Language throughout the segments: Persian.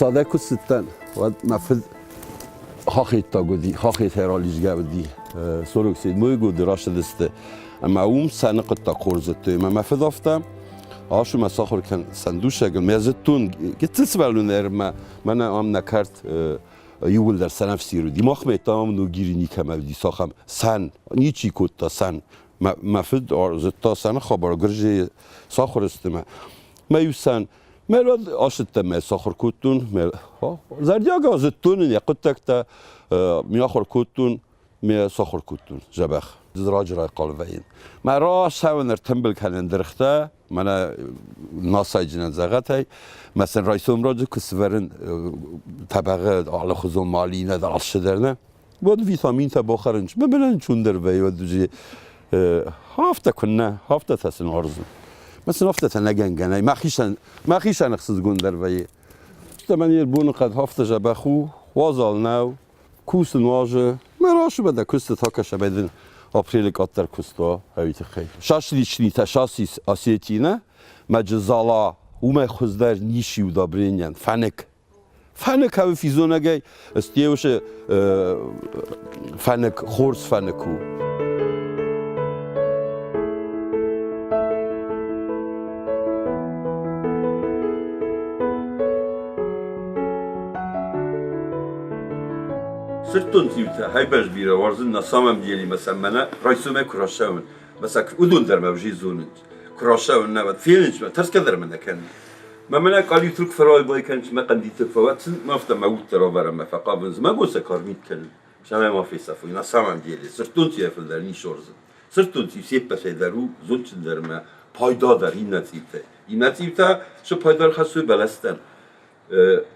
ساده کستن و مفید خاخی تا گودی خاخی ترالیش گودی سرک سید موی گودی راش دسته اما اون سنق تا قرزته ما مفید افتم آشو مسافر کن سندوش اگل میزتون گتس بالونر من ام نکرد یول در سنفسی رو دیماخ میتام نوگیری نیکم دی ساخم سن نیچی کود تا سن مفید آرزتا سن خبر گرجه ساخر استم ما یوسن ملود آشتم ما ساخر کودتون زردیا گازتون یا قطعه تا میاخر کودتون می ساخر کودتون جبخ زراج رای قلبین ما راش هونر تنبل کنن درخته من ناسای جنان زغتای مثلا رئیسم راجع کسورن طبقه على خزون مالی نه در آشدرنه بود ویتامین تا بخارنج ببینن چون در وی و دوجی هفته کنه هفته تاسن آرزو مثلا هفته تنگنگنه ما خیشن خصوص گندر وی من یه بون قد هفته جبخو وازال نو کوسن واجه مراشو بده کوست تا کشه بدن آپریل قطر کوستا هویت خیلی شاشلیشنی تشاسی آسیتینه مجزالا وما خزدار نیشی و دابرینیان فنک هاو فیزونه گی استیوش فنک خورس فنکو سرتون تیوته های باش بیره وارزن نسامم دیلی مثلا من رئیسم کراشون مثلا اودون در موجی زونج کراشون نبود فیلنج ما ترس کدر من نکن من قالی ترک فرای بای کنش ما قندی تفاوت ما افت موت ترا برام فقابنز ما بوس کارمیت کنن شما ما في صفو نسامم دیلی سرتون تیفل در نیشورزن سرتون تی سیپ بس درو زوج در ما پایدار در این نتیجه شو پایدار خاصه بلستن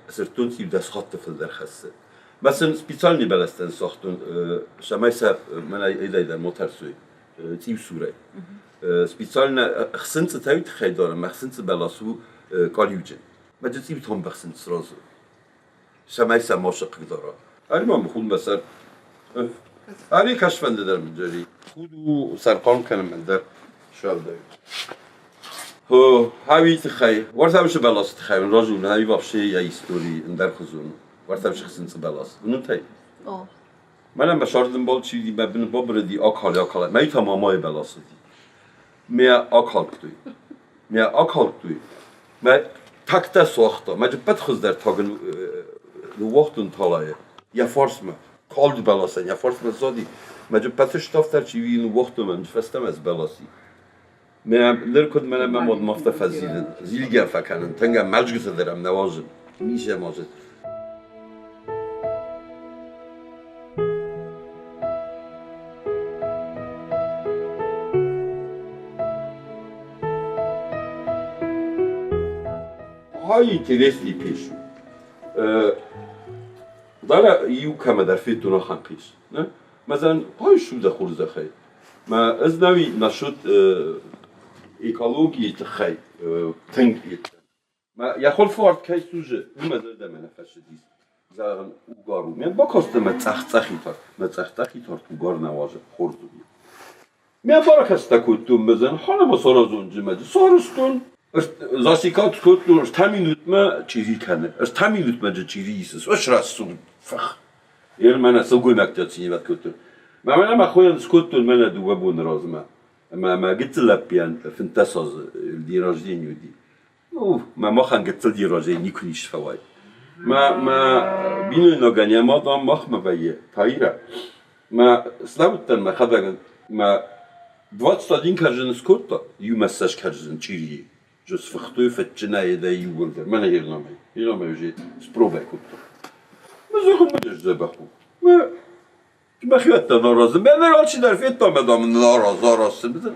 سرتون تی دست خط تفل در خاصه مثلا سپیڅالنی بلستن ساختون شمایسا من ایدای موتر سوی تیم سوره سپیڅالن خسنت تاویت خیدارم مخسنت بلاسو کالیوجن مجد تیم تام بخسنت سرازو شمایسا ماشق داره علی ما مخون بسر علی کشفنده در منجری خود و سرقان کنم من در شال داریم هو هاویت خی ورثه‌مش بلاست خیون راجون هاوی وابشه یا هیستوری اندر خزون ورثه‌مش خسنت بلاست اونم تای منم بشاردم بال چیزی ببین بابردی آکال من تمامای بلاست دی میا آکال توی من تکت ساخته من جبت خز در تاگن وقتن طالعه یا فارس ما کالد بلاسن یا فارس مزادی من جبت شتاف در چیزی وقت من فستم از بلاسی من لرکود من مود مافته فزیدن زیلگه فکنن تنگه مجلس دارم نوازم میشه ماجد های интересный پیشو داره یو کم در فیتونا خان پیش نه مثلا های شو ده خورده خی ما از نوی نشد اکولوژی تخی تنگ ما یا خال فارد کی سوژه نمی‌داره دم نفشه دیست زارن اوگارو من با کاست ما تختی تار اوگار نواجه خوردو من برای کاستا کدوم بزن حالا با سرازونجی ماجد سرستون زاسیکات کدوم تامینوت ما چیزی کنه تامینوت ما چیزی است وش راستون فخ یه من اصلا گوی مکتبی وقت کدوم من خویم سکوتون من دوباره بون رازم ما قلت لبیان فنتاساز دیراجی نیودی ما خان قلت دیراجی نیکنیش فوای ما بینو نگانی ما دام مخم بیه تایره ما سلامتن ما خداگن ما 20 دین کارجن سکوتا یو مساج کارجن چیری جس فختوی فتچنه ایده یو ولدر من هیرنامه یوجی سپروبه کتا ما زخم بدش زبخو ما خیات ناراضم من رالچی در فیت تا مدام ناراض بزن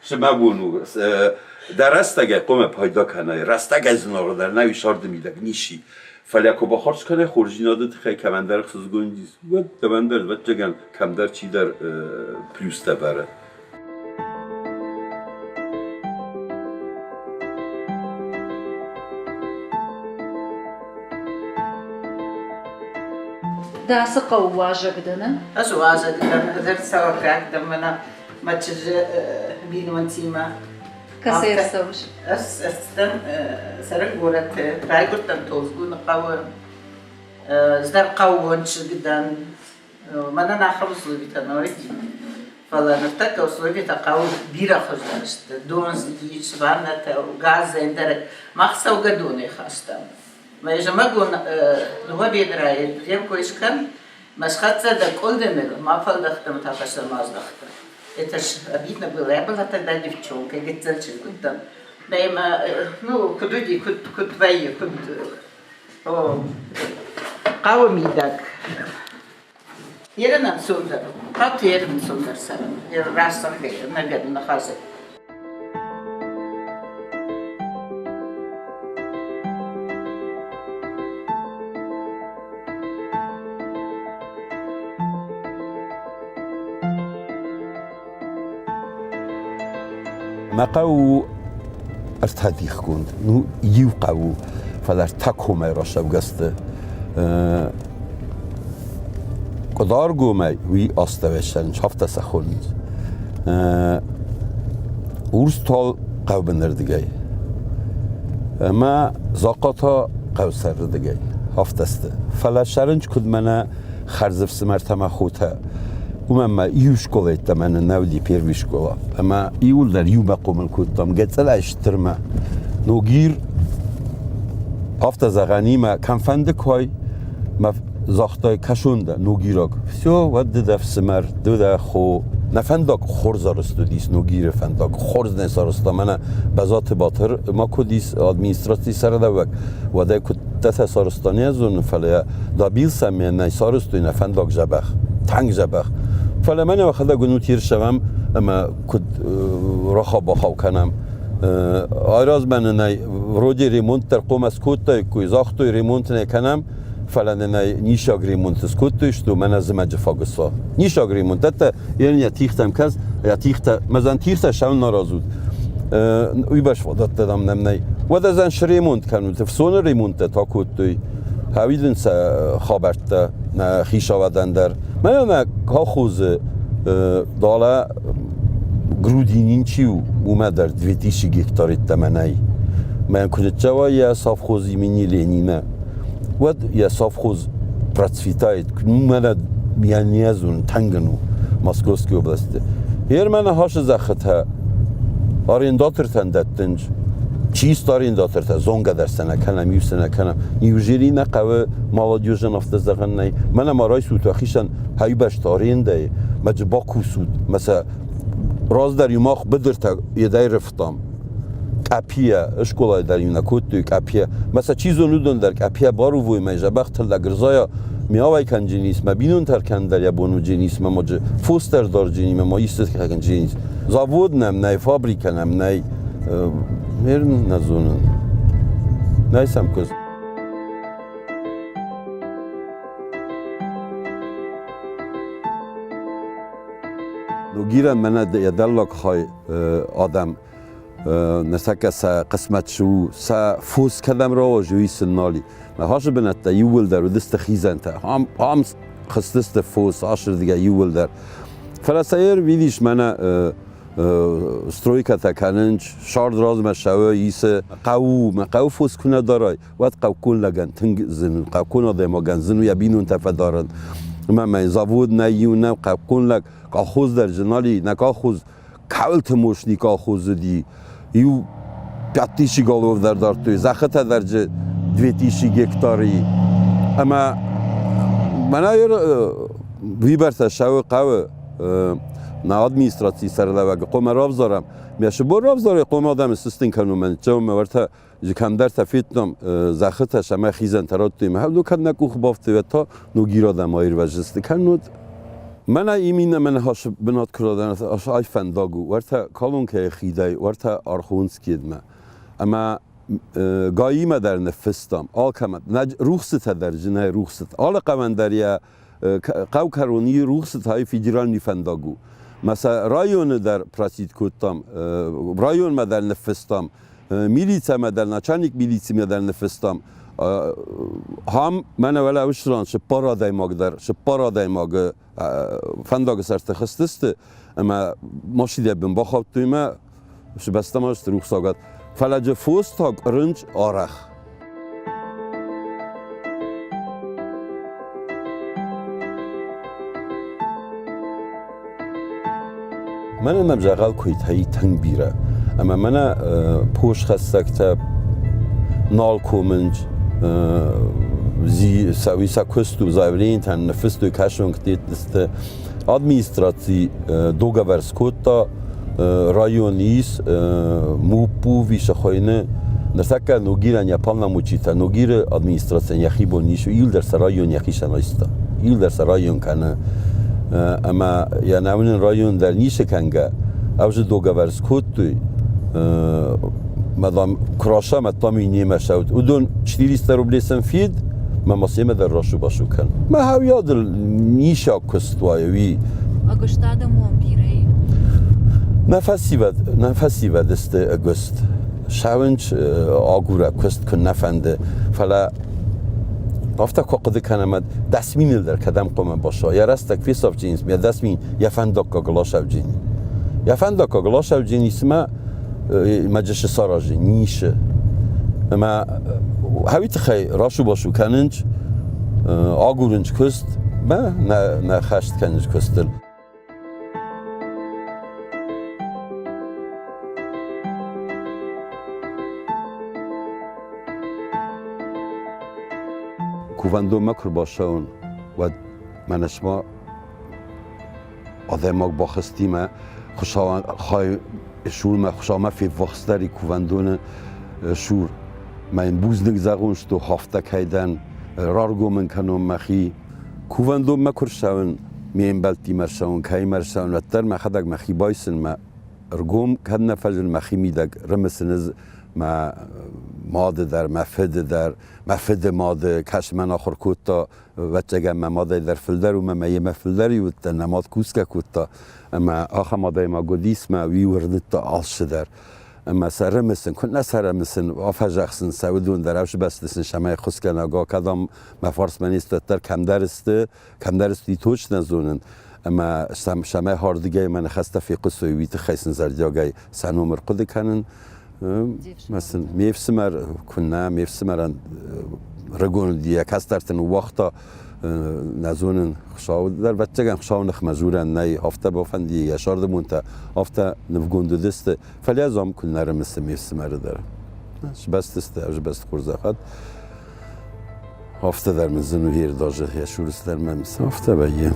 شما بونو در رستگه قوم پایدا کنه رستگه از نارا در نوی شارد میدک نیشی فلیکو با خارج کنه خورجی نادت خیلی کمندر خصوص گوندیز و دمندر و جگن کمدر چی در پلیوس تبره داس قواجه بدنا أزواج قدرت سوا كراك دمنا ما تج بينو انتيما كسير سوش استن سرقورة رايقرتن توزقون قوة زدار قوة جدا ما أنا خلص بيتنا وريدي فلا نفتكر وصلي تقاول بيرا خزنشت دونز دي شبانة وغاز عندنا ما خسوا قدوني خاصة ما يجمعون نوع بيدراي بيم كويس كان مش خاطر ده كل ده ما فل دختم تفشل ما دختم إتش أبيتنا باللعبة لا تقدر تفشون كي جتزلش كنت ما نو كدودي كنت باي كنت قومي داك يرنا سوندر قط يرنا سوندر سلام يراس صحيح نقدر نخاسر مقاو ارتديخ كنت نو يوقعو فلر تاكو ما راشو قصد قدار گومی وی آستوشن شافت سخوند اورس تال قو بنردگی ما زاقاتا قو سردگی هفت است فلا شرنج کد منا خرزف سمرتما خوته ما ایوش کلیت من نودی پیرویش کلا اما ایول در یو بقومن کدام گتل اشترما نوگیر هفت زغانی ما کم فنده کوی ما زاختای کشونده نوگیراک سیو ود دف سمر دو ده خو نفنداک خورز آرستو دیس نوگیر فنداک خورز نیست آرستا من بذات باطر ما کدیس ادمینستراتی سر دوک و ده کد دست آرستانی از اون فله دا بیل سمیه نیست آرستوی نفنداک جبخ تنگ جبخ فله من وقت گنو تیر شوم اما کد رخا بخاو کنم آیراز من نی رودی ریمونت در قوم از کود تای کوی زاختوی ریمونت نکنم فلان نیشاگ ریمونت سکوتش تو من از مجفا گسا نیشاگ ریمونت تا یعنی تیختم کس یا تیخت مثلا تیخت شون ناراضود وی باش وادت دادم نمی و دزن شریمونت کنم تفسون ریمونت تا کود توی هویدن س خبرت نه خیشا ودن در من نه کا خوز دالا گرودینین چیو اومد در دویتیشی گکتاریت تمنای من کنه جوایی صاف خوزی منی لینینه ود یا صاف خوز پراتسفیتایت من یعنی از اون تنگنو ماسکوسکی oblasti هر من هاش زخته آرینداتر تندتنج چیست آرینداتر تا زونگا در سنه کنم یو سنه کنم نیوژری نقوه مالادیوژن افته زغن نی من مارای سوت وخیشن هایی بشت آرینده مجبا کوسود مثلا راز در یوماخ بدر تا یدای رفتم کپیه اشکولای در یونا کودوی کپیه مثلا چیزو ندون در کپیه بارو وی میجا بخت لگرزایا میاوی کن جنیس ما بینون تر کن در یا بونو جنیس ما ماجه فوستر دار جنی ما ایست کن جنیس زاود نم نی فابریکه نم نی میر نزونن نیستم کس نگیرن من یدلک های آدم نسکه سا قسمت شو سا فوز کدم را جوی سنالی ما هاش بنت یول در و دست خیزن تا هم خستست فوز عشر دیگه یول در فلسایر ویدیش من استرویکا تکننج شارد راز مشاوه ایسه قو فوز کنه دارای وقت قو کن لگن تنگ زنو قو کن آده ما گن زنو یا بینون تفدارن من زاود نیونه قو کن لگ کاخوز در جنالی نکاخوز کولت موشنی کاخوز دی یو پیاتیشی گالو در دارتوی زخته درجه دویتیشی گکتاری اما من ایر ویبرت شاو قوه نه ادمینستراتی سر لوگ قوم راف زارم میشه بر راف زاره قوم آدم سستین کنم من چون مورتا کم در تفیتم زخته شما خیزن ترات توی محل دو کن نکو خبافته و تا نگیر آدم آیر و جست کنود من ایمینه من هاش بنات کردن اش آی فنداگو ورتا کالون که خیدای ورتا آرخونسکید ما اما گایی ما در نفستم آل کمت روخست در جنای روخست آل قمندریا قو کرونی روخست های فیدرال فنداگو مثلا رایون در پراسید کودتم رایون ما در نفستم میلیته ما در نچانیک میلیتی ما در نفستم هم من ولی وشران شپارا دایماگ در شپارا دایماگ فنداگ سرت خستست اما ماشیده بن بخواب توی ما شبستماش روح ساقت فلج فوست تاگ رنج آرخ من نبجاقل کویت هایی تنگ بیره اما من پوش خستکت نال کومنج زی سویسا کستو زایورین تن نفستو کشون کتیت دست administracji dogaverskota rajonis mupu wiszachojny na taka nogira nie palna mucita nogira administracja nie chyba niż ilder rajon jakiś noista ilder rajon kana ama ja nawin rajon der niż kanga awże dogaverskotu madam krasza matami nie ma szałt udon 400 rubli sen fid ما مسیمه در راشو باشو کن ما هاویاد نیشا کستوایوی Agostada Mombirei. نفسی ود است اگست شاونج آگورا کست کن نفنده فلا افتا که قد کنم دسمین در کدام قوم باشه یا راست تکفی صاف جنس یا دسمین یا فندق کاغلاش او جنی یا فندق کاغلاش او جنی اسمه مجلس سراجی نیشه اما هاویت خی راشو باشو کننج آگورنج کست ما نه خشت کننج کستل کوفندو مکر باشون و منشما آدماک باخستی ما خوشاوند خواهی شور ما خوشاوند فی وقتداری کوفندون شور من بوزنگ زغونش تو هفته کیدن رارگو من کنم مخی کوفندو مکر شون میم بلتی مرشون کی مرشون و تر مخدق مخی بایسن ما رگوم کدن فجر مخی میدگ رمسنز ما ماده در مفد در مفد ماده کش من آخر کوتا وچگم ما ماده در فلدر و ما یه مفلدری و نماد کوسکه کوتا اما آخر ماده ما گودیس ما وی وردت تا آش در اما سر مسن کن سر مسن آفجاخسن سعودون در اوش بس دسن شمای خسکن آگاه کدام مفارس منیست تر کم درستی توش نزونن اما شمای هاردگی من خسته فی قصوی ویت خیسن زردیاگی سنومر قد کنن مثلا میفسمر کنه میفسمرن رگون دیگه کسترتن وقتا نزونن خشاو در بچگان خشاو نخ مزورن نی هفته بافندی یا شارد مونتا هفته نفگوند دست فلی ازام کن نرم مثل میفسمر داره بس دسته اج بس خورزه خد هفته در منزن و هیر داجه یا شورست در من مثل هفته بایه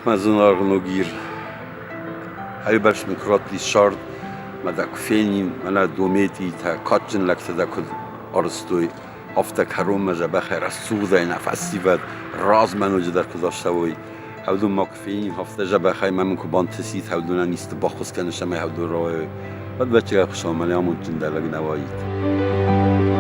مزن آرگنو گیر هایی برش میکرات لی شارد مده کفینیم منه دومیتی تا کاتجن لکته ده کد آرستوی هفته کروم مجه بخیر از سوده نفسی ود راز منو جدر کداشته وی هودو ما کفینیم هفته جه بخیر من که بانتسید هودو نیست باخوز کنشم هودو رای بعد بچه خوش آملی همون جنده لگ نوایید